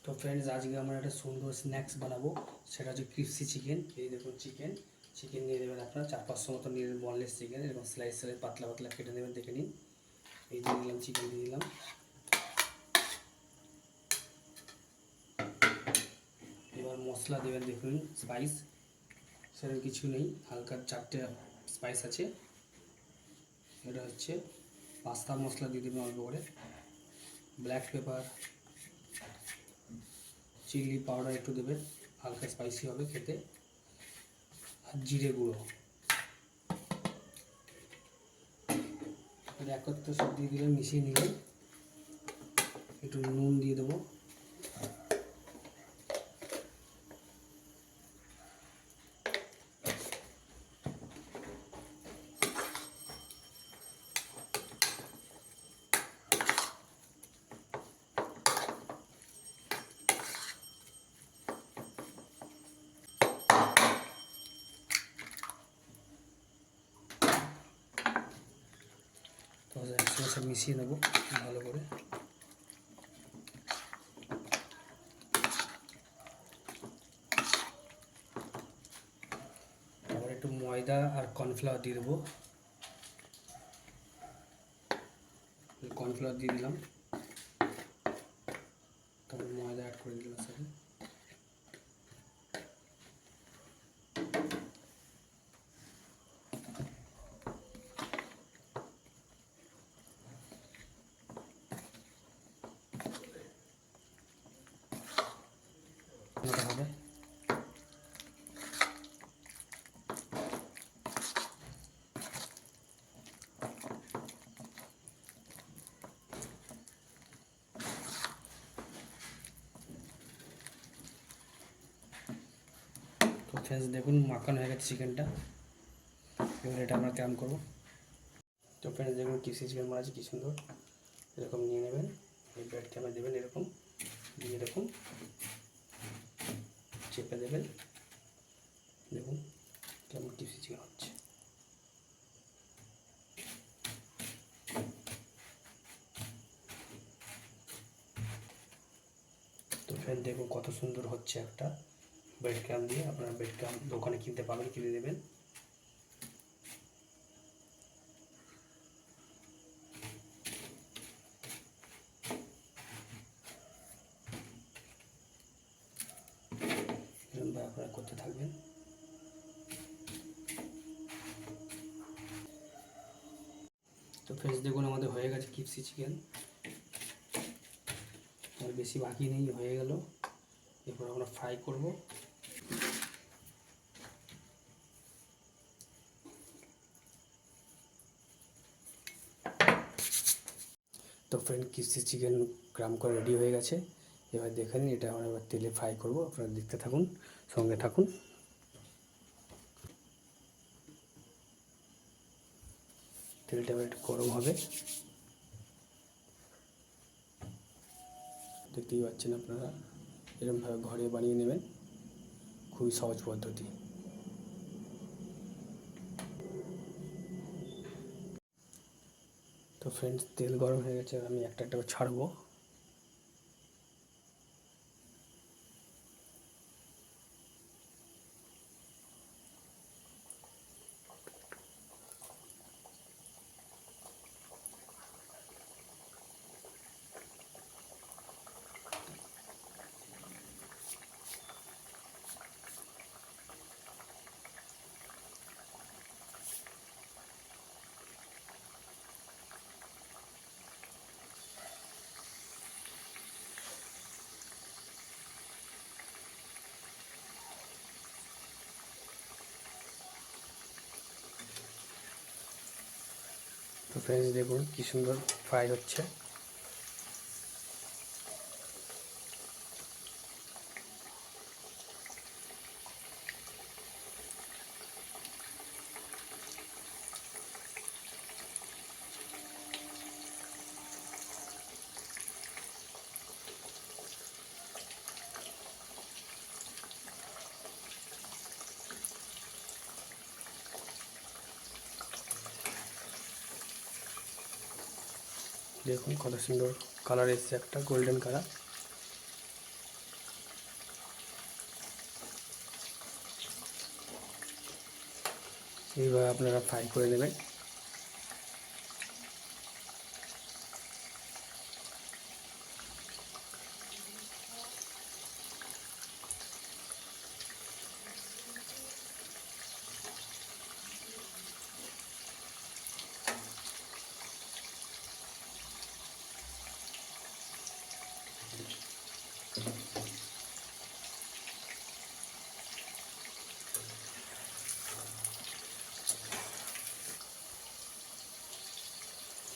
তো ফ্রেন্ডস, আজকে আমরা একটা সুন্দর স্ন্যাক্স বানাবো। সেটা হচ্ছে ক্রিপসি চিকেন। এই দেখুন চিকেন নিয়ে নেবেন আপনারা 400-500 মতো নিয়ে নেবেন। বনলেস চিকেন, এরকম স্লাইস পাতলা পাতলা কেটে নেবেন। দেখে নিন, এই দিয়ে দিলাম চিকেন, দিয়ে দিলাম। এবার মশলা দেবেন, দেখুন স্পাইস সেরকম কিছু নেই, হালকা 4টে স্পাইস আছে। এটা হচ্ছে পাস্তা মশলা দিয়ে দেবেন অল্প করে, ব্ল্যাক পেপার, চিলি পাউডার একটু দেবেন, হালকা স্পাইসি হবে খেতে, আর জিরে গুঁড়ো। একত্রে সব দিয়ে দিলেন, মিশিয়ে নিলেন। একটু নুন দিয়ে দেবো, তো একসঙ্গে সব মিশিয়ে নেবো ভালো করে। তারপর একটু ময়দা আর কর্নফ্লাওয়ার দিয়ে দেবো। কর্নফ্লাওয়ার দিয়ে দিলাম, তারপর ময়দা অ্যাড করে দিলাম সাথে। হবে তো ফ্রেন্ডস, দেখুন মাখানো হয়ে গেছে চিকেনটা। এবার এটা আমরা কেমন করবো। তো ফ্রেন্ডস, দেখুন কিসি চিকেন বানাচ্ছি কি সুন্দর। এরকম নিয়ে নেবেন, এই ব্রেড ক্যামে দেবেন, এরকম দিয়ে এরকম চেপে দেবেন। দেখুন কেমন কিসি চিকেন হচ্ছে। তো ফ্রেন্ড দেখুন কত সুন্দর হচ্ছে একটা ব্রেড ক্যাম দিয়ে। আপনারা ব্রেড ক্যাম দোকানে কিনতে পাবেন, কিনে দেবেন। এরকমভাবে আপনারা করতে থাকবেন। তো ফ্রেন্ডস দেখুন আমাদের হয়ে গেছে কিপসি চিকেন, আর বেশি বাকি নেই, হয়ে গেল। এরপর আমরা ফ্রাই করব। তো ফ্রেন্ড, কিপসি চিকেন গ্রাম করে রেডি হয়ে গেছে। এবার দেখে নিন, এটা আমরা এবার তেলে ফ্রাই করব। আপনারা দেখতে থাকুন, সঙ্গে থাকুন। তেলটা এবার একটু গরম হবে, দেখতেই পাচ্ছেন আপনারা। এরকমভাবে ঘরে বানিয়ে নেবেন, খুবই সহজ পদ্ধতি। তো ফ্রেন্ডস, তেল গরম হয়ে গেছে, আমি একটা একটা ছাড়বো। তো ফ্রেন্ডস দেখুন কি সুন্দর ফ্রাই হচ্ছে। দেখুন কত সুন্দর কালার এসছে, একটা গোল্ডেন কালার। এইভাবে আপনারা ফ্রাই করে নেবেন।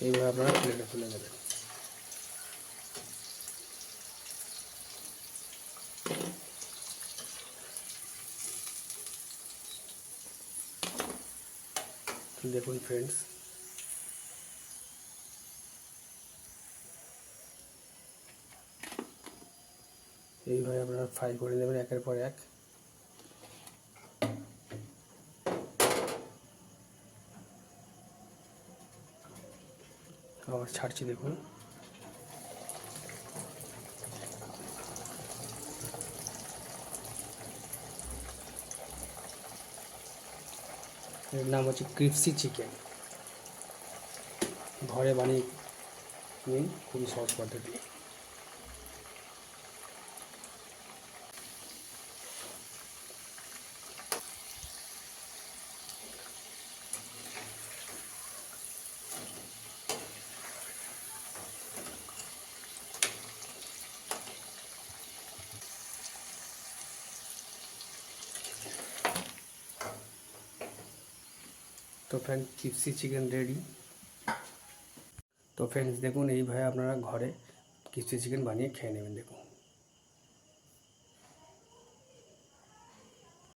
এইভাবে আপনারা প্লেটে তুলে নেবেন। দেখুন ফ্রেন্ডস, এইভাবে আপনারা ফ্রাই করে নেবেন একের পর এক। আবার ছাড়ছি দেখুন। এর নাম হচ্ছে ক্রিপসি চিকেন। ঘরে বানিয়ে নিন, খুবই সহজ পদ্ধতি। তো ফ্রেন্ডস, ক্রিপসি চিকেন রেডি। তো ফ্রেন্ডস দেখুন, এইভাবে আপনারা ঘরে ক্রিপসি চিকেন বানিয়ে খেয়ে নেবেন। দেখুন।